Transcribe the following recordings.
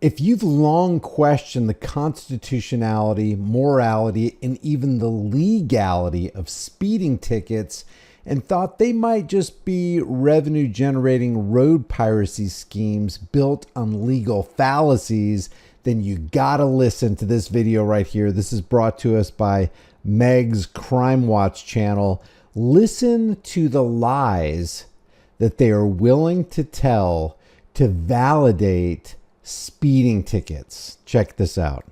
If you've long questioned the constitutionality, morality, and even the legality of speeding tickets and thought they might just be revenue generating road piracy schemes built on legal fallacies, then you gotta listen to this video right here. This is brought to us by Meg's Crime Watch channel. Listen to the lies that they are willing to tell to validate speeding tickets. Check this out.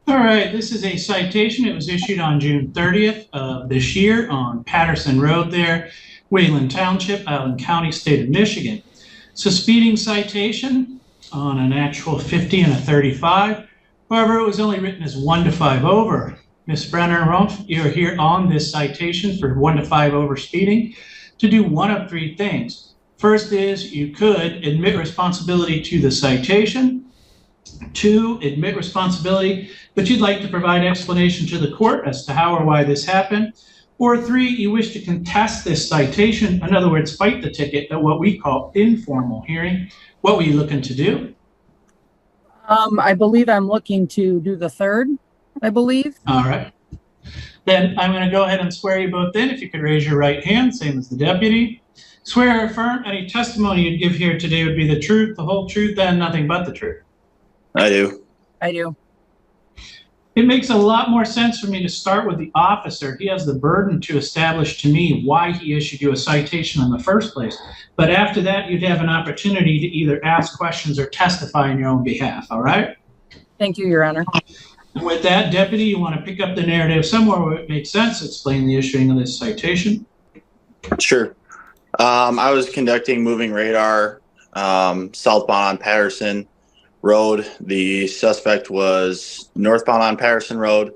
All right, this is a citation. It was issued on June 30th of this year on Patterson Road there, Wayland Township, Allen County, state of Michigan. It's a speeding citation on an actual 50 and a 35. However, it was only written as 1 to 5 over. Ms. Brenner and Rumpf, you're here on this citation for 1 to 5 over speeding to do one of 3 things. First is you could admit responsibility to the citation. 2, admit responsibility, but you'd like to provide explanation to the court as to how or why this happened. Or 3, you wish to contest this citation, in other words, fight the ticket at what we call informal hearing. What were you looking to do? I believe I'm looking to do the third, I believe. All right. Then I'm going to go ahead and swear you both in. If you could raise your right hand, same as the deputy. Swear or affirm any testimony you'd give here today would be the truth, the whole truth, and nothing but the truth. I do. I do. It makes a lot more sense for me to start with the officer. He has the burden to establish to me why he issued you a citation in the first place. But after that, you'd have an opportunity to either ask questions or testify on your own behalf, all right? Thank you, Your Honor. And with that, Deputy, you want to pick up the narrative somewhere where it makes sense, explain the issuing of this citation? Sure. I was conducting moving radar southbound on Patterson Road. The suspect was northbound on Patterson Road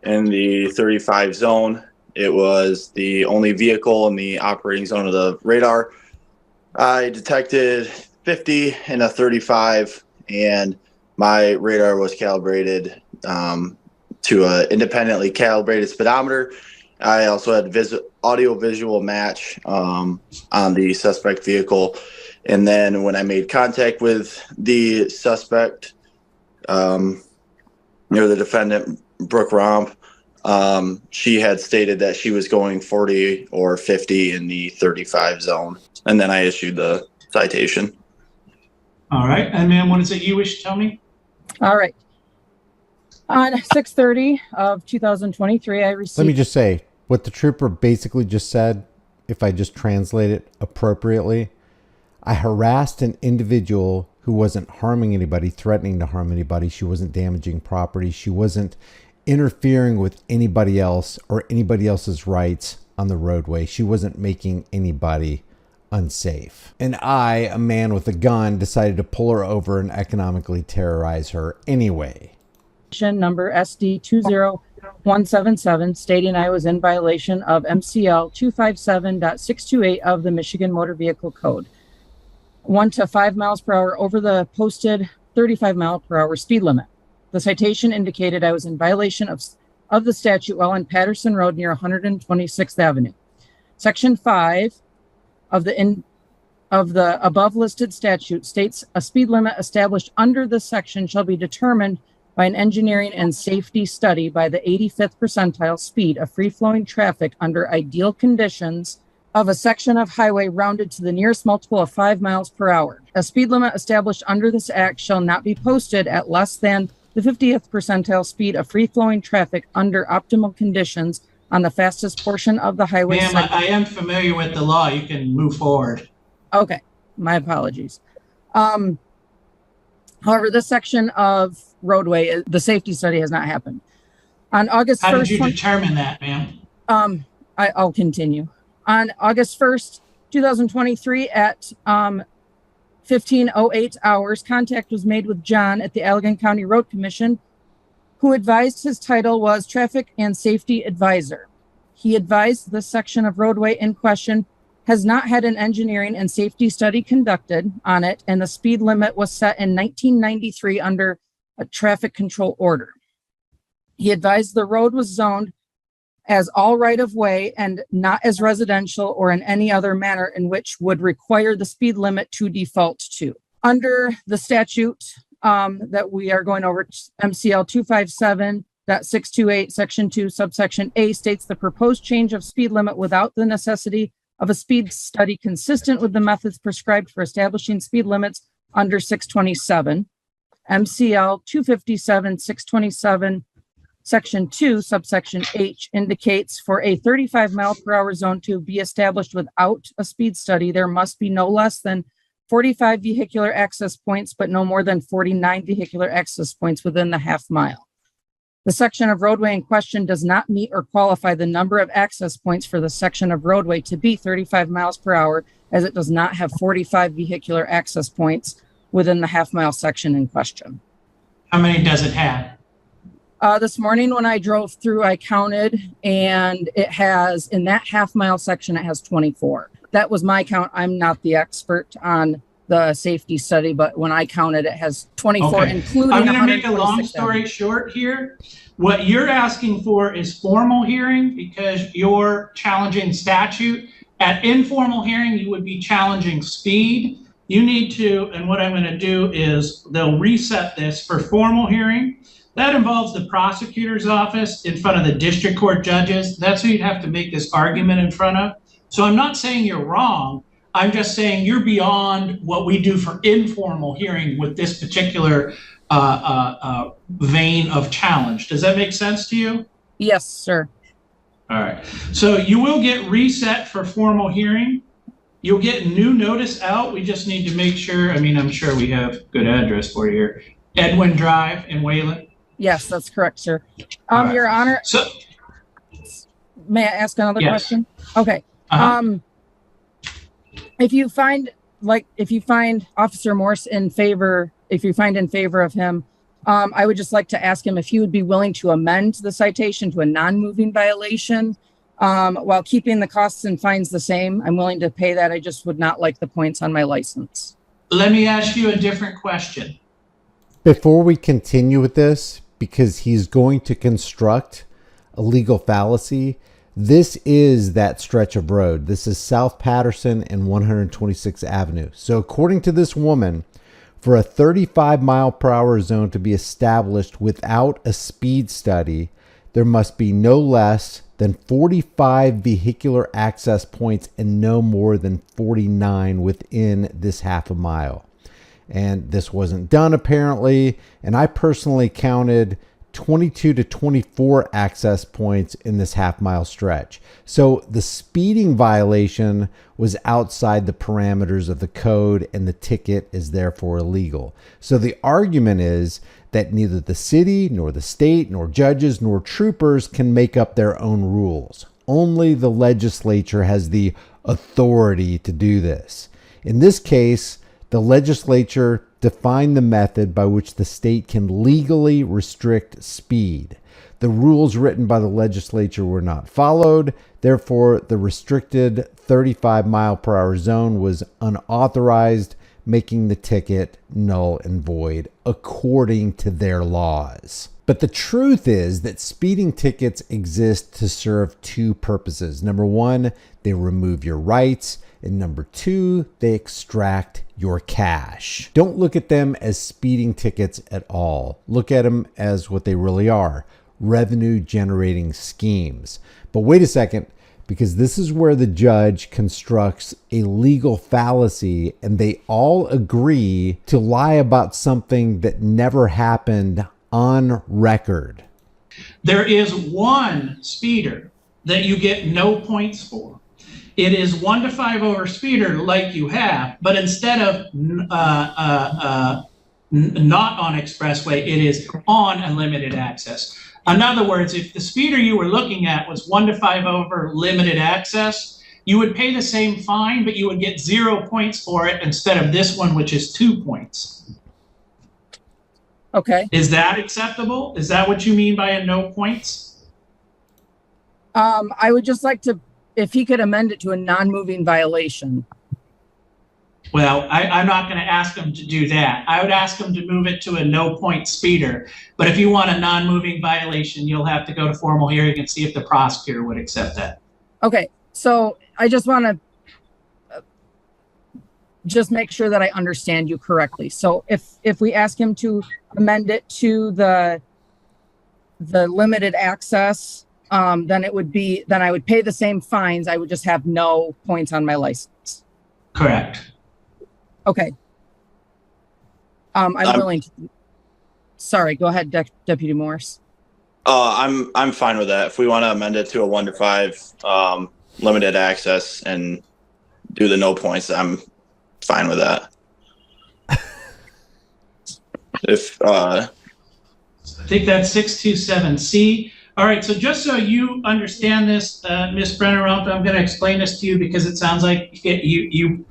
in the 35 zone. It was the only vehicle in the operating zone of the radar. I detected 50 and a 35, and my radar was calibrated to an independently calibrated speedometer. I also had audio visual match on the suspect vehicle. And then when I made contact with the suspect, the defendant, Brooke Romp, she had stated that she was going 40 or 50 in the 35 zone. And then I issued the citation. All right. And ma'am, what is it you wish to tell me? All right. On 6/30 of 2023, I received... Let me just say, what the trooper basically just said, if I just translate it appropriately, I harassed an individual who wasn't harming anybody, threatening to harm anybody. She wasn't damaging property. She wasn't interfering with anybody else or anybody else's rights on the roadway. She wasn't making anybody unsafe. And I, a man with a gun, decided to pull her over and economically terrorize her anyway. Number SD 20177 stating I was in violation of MCL 257.628 of the Michigan Motor Vehicle Code. 1 to 5 miles per hour over the posted 35 mile per hour speed limit. The citation indicated I was in violation of the statute while on Patterson Road near 126th Avenue. Section 5 of the above listed statute states a speed limit established under this section shall be determined by an engineering and safety study by the 85th percentile speed of free-flowing traffic under ideal conditions of a section of highway rounded to the nearest multiple of 5 miles per hour. A speed limit established under this act shall not be posted at less than the 50th percentile speed of free-flowing traffic under optimal conditions on the fastest portion of the highway. Ma'am, I am familiar with the law. You can move forward. Okay, my apologies. However, this section of roadway, the safety study has not happened. On August 1st... How did you determine that, ma'am? I'll continue. On August 1st, 2023 at 15:08 hours, contact was made with John at the Allegan County Road Commission, who advised his title was Traffic and Safety Advisor. He advised this section of roadway in question has not had an engineering and safety study conducted on it, and the speed limit was set in 1993 under a traffic control order. He advised the road was zoned as all right-of-way and not as residential or in any other manner in which would require the speed limit to default to. Under the statute, that we are going over. MCL 257.628 section 2 subsection A states the proposed change of speed limit without the necessity of a speed study consistent with the methods prescribed for establishing speed limits under 627. MCL 257.627 section 2 subsection H indicates for a 35-mile-per-hour zone to be established without a speed study, there must be no less than 45 vehicular access points, but no more than 49 vehicular access points within the half mile. The section of roadway in question does not meet or qualify the number of access points for the section of roadway to be 35 miles per hour, as it does not have 45 vehicular access points within the half-mile section in question. How many does it have? This morning when I drove through, I counted, and it has, in that half-mile section, it has 24. That was my count. I'm not the expert on the safety study, but when I counted, it has 24, Okay. including. I'm going to make a long story short here. What you're asking for is formal hearing because you're challenging statute. At informal hearing, you would be challenging speed. You need to, and what I'm going to do is they'll reset this for formal hearing. That involves the prosecutor's office in front of the district court judges. That's who you'd have to make this argument in front of. So I'm not saying you're wrong. I'm just saying you're beyond what we do for informal hearing with this particular vein of challenge. Does that make sense to you? Yes, sir. All right. So you will get reset for formal hearing. You'll get new notice out. We just need to make sure. I mean, I'm sure we have good address for you here. Edwin Drive in Wayland. Yes, that's correct, sir. Right. Your Honor. So, may I ask another yes. question? Okay. If you find Officer Morse in favor, if you find in favor of him, I would just like to ask him if he would be willing to amend the citation to a non-moving violation while keeping the costs and fines the same. I'm willing to pay that. I just would not like the points on my license. let me ask you a different question. Before we continue with this, because he's going to construct a legal fallacy, this is that stretch of road. This is South Patterson and 126th Avenue. So according to this woman, for a 35-mile-per-hour zone to be established without a speed study, there must be no less than 45 vehicular access points and no more than 49 within this half a mile. And this wasn't done apparently. And I personally counted 22 to 24 access points in this half-mile stretch. So the speeding violation was outside the parameters of the code and the ticket is therefore illegal. So the argument is that neither the city nor the state nor judges nor troopers can make up their own rules. Only the legislature has the authority to do this. In this case, the legislature defined the method by which the state can legally restrict speed. The rules written by the legislature were not followed. Therefore, the restricted 35-mile-per-hour zone was unauthorized, making the ticket null and void according to their laws. But the truth is that speeding tickets exist to serve two purposes. Number one, they remove your rights. And number two, they extract your cash. Don't look at them as speeding tickets at all. Look at them as what they really are, revenue generating schemes. But wait a second, because this is where the judge constructs a legal fallacy and they all agree to lie about something that never happened on record. There is one speeder that you get no points for. It is 1 to 5 over speeder like you have, but instead of not on expressway, it is on unlimited access. In other words, if the speeder you were looking at was 1 to 5 over limited access, you would pay the same fine, but you would get 0 points for it instead of this one, which is 2 points. Okay. Is that acceptable? Is that what you mean by a no points? I would just like to, if he could amend it to a non-moving violation. Well, I'm not going to ask him to do that. I would ask him to move it to a no point speeder. But if you want a non-moving violation, you'll have to go to formal hearing and see if the prosecutor would accept that. Okay. So I just want to, just make sure that I understand you correctly. So if we ask him to amend it to the limited access, then it would be, then I would pay the same fines. I would just have no points on my license. Correct. Okay. I'm willing to, sorry, go ahead, Deputy Morris. I'm fine with that. If we want to amend it to a 1 to 5 limited access and do the no points, I'm fine with that. I think that's 627C. All right, so just so you understand this, Ms. Brenner, I'm going to explain this to you because it sounds like you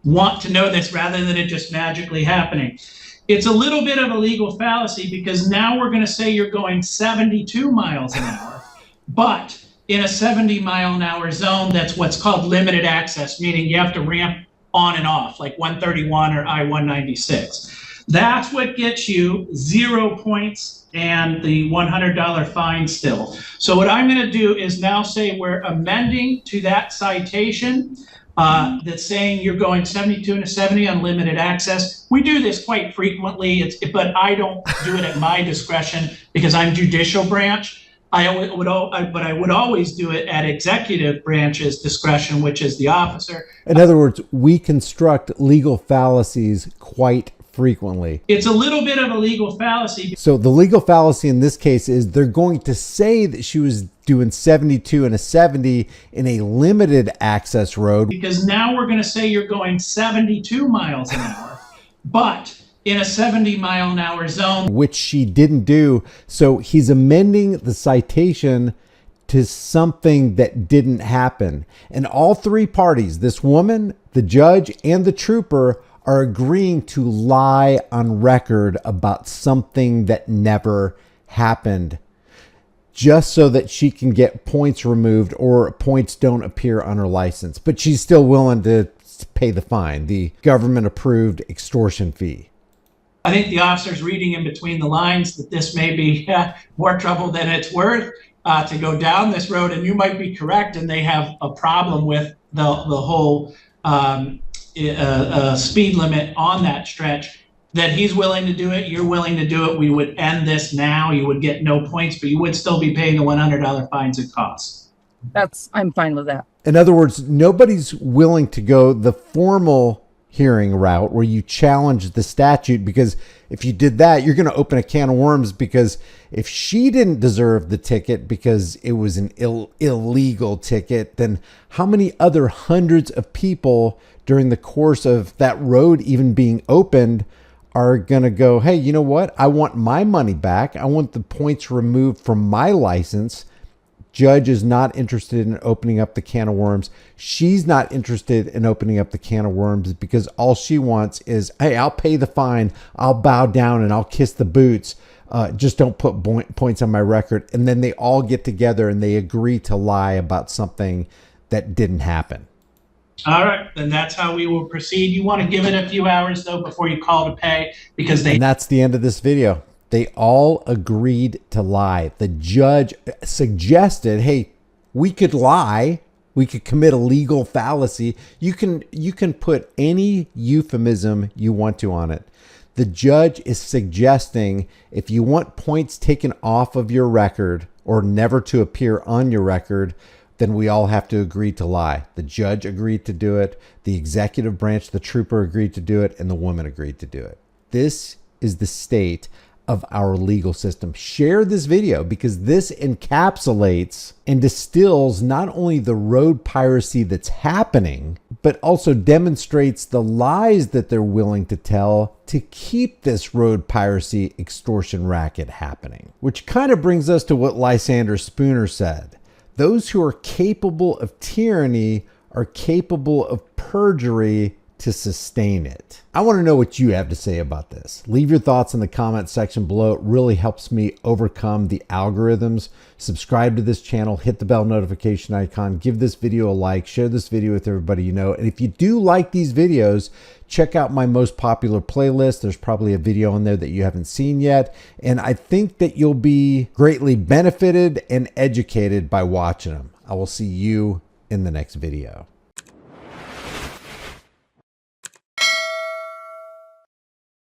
want to know this rather than it just magically happening. It's a little bit of a legal fallacy because now we're going to say you're going 72 miles an hour, but in a 70-mile-an-hour zone, that's what's called limited access, meaning you have to ramp on and off, like 131 or I-196. That's what gets you 0 points and the $100 fine still. So what I'm going to do is now say we're amending to that citation that's saying you're going 72 and a 70 unlimited access. We do this quite frequently, but I don't do it at my discretion because I'm judicial branch. But I would always do it at executive branch's discretion, which is the officer. In other words, we construct legal fallacies quite frequently. It's a little bit of a legal fallacy. So the legal fallacy in this case is they're going to say that she was doing 72 and a 70 in a limited access road. Because now we're going to say you're going 72 miles an hour, but in a 70-mile-an-hour zone. Which she didn't do. So he's amending the citation to something that didn't happen. And all three parties, this woman, the judge, and the trooper, are agreeing to lie on record about something that never happened, just so that she can get points removed or points don't appear on her license. But she's still willing to pay the fine, the government-approved extortion fee. I think the officer's reading in between the lines that this may be more trouble than it's worth to go down this road, and you might be correct, and they have a problem with the whole speed limit on that stretch, that he's willing to do it, you're willing to do it. We would end this now. You would get no points, but you would still be paying the $100 fines it costs. I'm fine with that. In other words, nobody's willing to go the formal hearing route where you challenge the statute, because if you did that, you're going to open a can of worms, because if she didn't deserve the ticket because it was an illegal ticket, then how many other hundreds of people during the course of that road even being opened are going to go, hey, you know what? I want my money back. I want the points removed from my license. Judge is not interested in opening up the can of worms. She's not interested in opening up the can of worms because all she wants is, hey, I'll pay the fine. I'll bow down and I'll kiss the boots. Just don't put points on my record. And then they all get together and they agree to lie about something that didn't happen. All right, then that's how we will proceed. You want to give it a few hours, though, before you call to pay, because And that's the end of this video. They all agreed to lie. The judge suggested, hey, we could lie. We could commit a legal fallacy. You can put any euphemism you want to on it. The judge is suggesting if you want points taken off of your record or never to appear on your record, then we all have to agree to lie. The judge agreed to do it. The executive branch, the trooper agreed to do it, and the woman agreed to do it. This is the state of our legal system. Share this video because this encapsulates and distills not only the road piracy that's happening, but also demonstrates the lies that they're willing to tell to keep this road piracy extortion racket happening. Which kind of brings us to what Lysander Spooner said. Those who are capable of tyranny are capable of perjury to sustain it. I want to know what you have to say about this. Leave your thoughts in the comment section below. It really helps me overcome the algorithms. Subscribe to this channel, hit the bell notification icon, give this video a like, share this video with everybody you know. And if you do like these videos, check out my most popular playlist. There's probably a video on there that you haven't seen yet. And I think that you'll be greatly benefited and educated by watching them. I will see you in the next video.